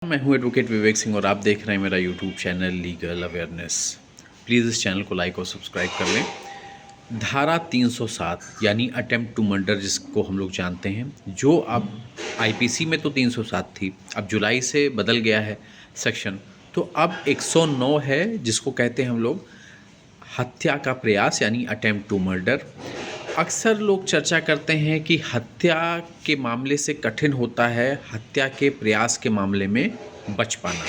मैं हूं एडवोकेट विवेक सिंह और आप देख रहे हैं मेरा YouTube channel legal awareness. Please इस चैनल को लाइक और सब्सक्राइब कर लें। धारा 307 यानी अटेम्प्ट टू मर्डर जिसको हम लोग जानते हैं, जो अब आईपीसी में तो 307 थी, अब जुलाई से बदल गया है सेक्शन, तो अब 109 है जिसको कहते हैं हम लोग हत्या का प्रयास यानी अटेम्प्ट टू मर्डर। अक्सर लोग चर्चा करते हैं कि हत्या के मामले से कठिन होता है हत्या के प्रयास के मामले में बच पाना।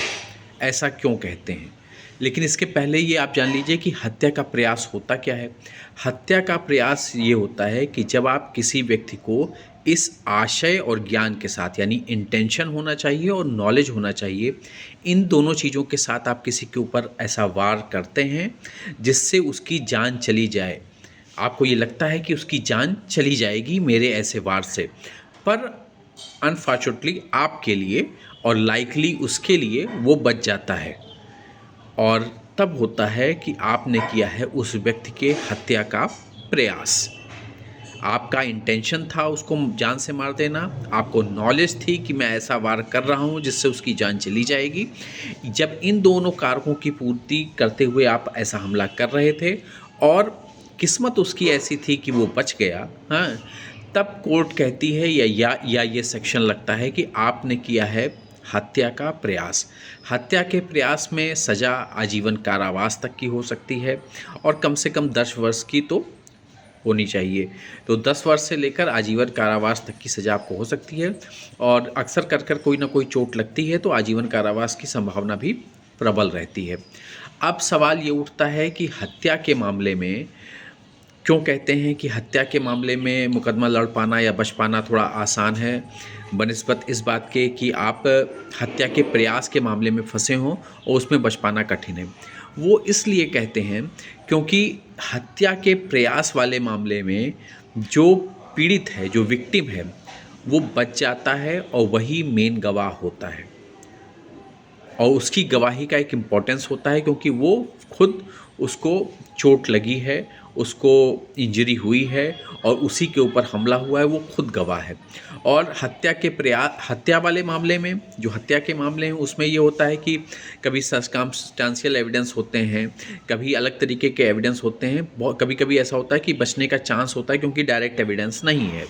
ऐसा क्यों कहते हैं? लेकिन इसके पहले ये आप जान लीजिए कि हत्या का प्रयास होता क्या है। हत्या का प्रयास ये होता है कि जब आप किसी व्यक्ति को इस आशय और ज्ञान के साथ, यानी इंटेंशन होना चाहिए और नॉलेज होना चाहिए, इन दोनों चीज़ों के साथ आप किसी के ऊपर ऐसा वार करते हैं जिससे उसकी जान चली जाए। आपको ये लगता है कि उसकी जान चली जाएगी मेरे ऐसे वार से, पर अनफॉर्चुनेटली आपके लिए और लाइकली उसके लिए वो बच जाता है। और तब होता है कि आपने किया है उस व्यक्ति के हत्या का प्रयास। आपका इंटेंशन था उसको जान से मार देना, आपको नॉलेज थी कि मैं ऐसा वार कर रहा हूँ जिससे उसकी जान चली जाएगी। जब इन दोनों कारकों की पूर्ति करते हुए आप ऐसा हमला कर रहे थे और किस्मत उसकी ऐसी थी कि वो बच गया, हाँ, तब कोर्ट कहती है या ये सेक्शन लगता है कि आपने किया है हत्या का प्रयास। हत्या के प्रयास में सज़ा आजीवन कारावास तक की हो सकती है और कम से कम 10 वर्ष की तो होनी चाहिए। तो 10 वर्ष से लेकर आजीवन कारावास तक की सज़ा आपको हो सकती है और अक्सर कर कोई ना कोई चोट लगती है तो आजीवन कारावास की संभावना भी प्रबल रहती है। अब सवाल ये उठता है कि हत्या के मामले में क्यों कहते हैं कि हत्या के मामले में मुकदमा लड़ पाना या बच पाना थोड़ा आसान है बनिस्बत इस बात के कि आप हत्या के प्रयास के मामले में फंसे हों और उसमें बच पाना कठिन है। वो इसलिए कहते हैं क्योंकि हत्या के प्रयास वाले मामले में जो पीड़ित है, जो विक्टिम है, वो बच जाता है और वही मेन गवाह होता है और उसकी गवाही का एक इम्पोर्टेंस होता है क्योंकि वो खुद, उसको चोट लगी है, उसको इंजरी हुई है और उसी के ऊपर हमला हुआ है, वो खुद गवाह है। और हत्या वाले मामले में, जो हत्या के मामले हैं उसमें ये होता है कि कभी सर्कमस्टेंशियल एविडेंस होते हैं, कभी अलग तरीके के एविडेंस होते हैं, कभी कभी ऐसा होता है कि बचने का चांस होता है क्योंकि डायरेक्ट एविडेंस नहीं है।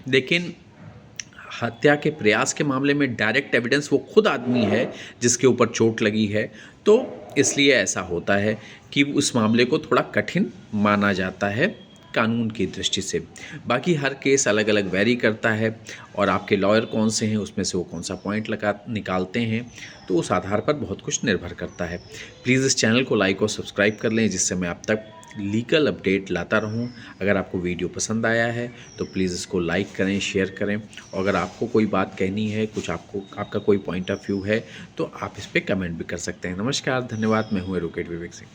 लेकिन हत्या के प्रयास के मामले में डायरेक्ट एविडेंस वो खुद आदमी है जिसके ऊपर चोट लगी है, तो इसलिए ऐसा होता है कि उस मामले को थोड़ा कठिन माना जाता है कानून की दृष्टि से। बाकी हर केस अलग अलग वैरी करता है और आपके लॉयर कौन से हैं उसमें से वो कौन सा पॉइंट निकालते हैं, तो उस आधार पर बहुत कुछ निर्भर करता है। प्लीज़ इस चैनल को लाइक और सब्सक्राइब कर लें जिससे मैं आप तक लीगल अपडेट लाता रहूं। अगर आपको वीडियो पसंद आया है तो प्लीज़ इसको लाइक करें, शेयर करें और अगर आपको कोई बात कहनी है, कुछ आपका कोई पॉइंट ऑफ व्यू है तो आप इस पर कमेंट भी कर सकते हैं। नमस्कार, धन्यवाद। मैं हूँ एडवोकेट विवेक सिंह।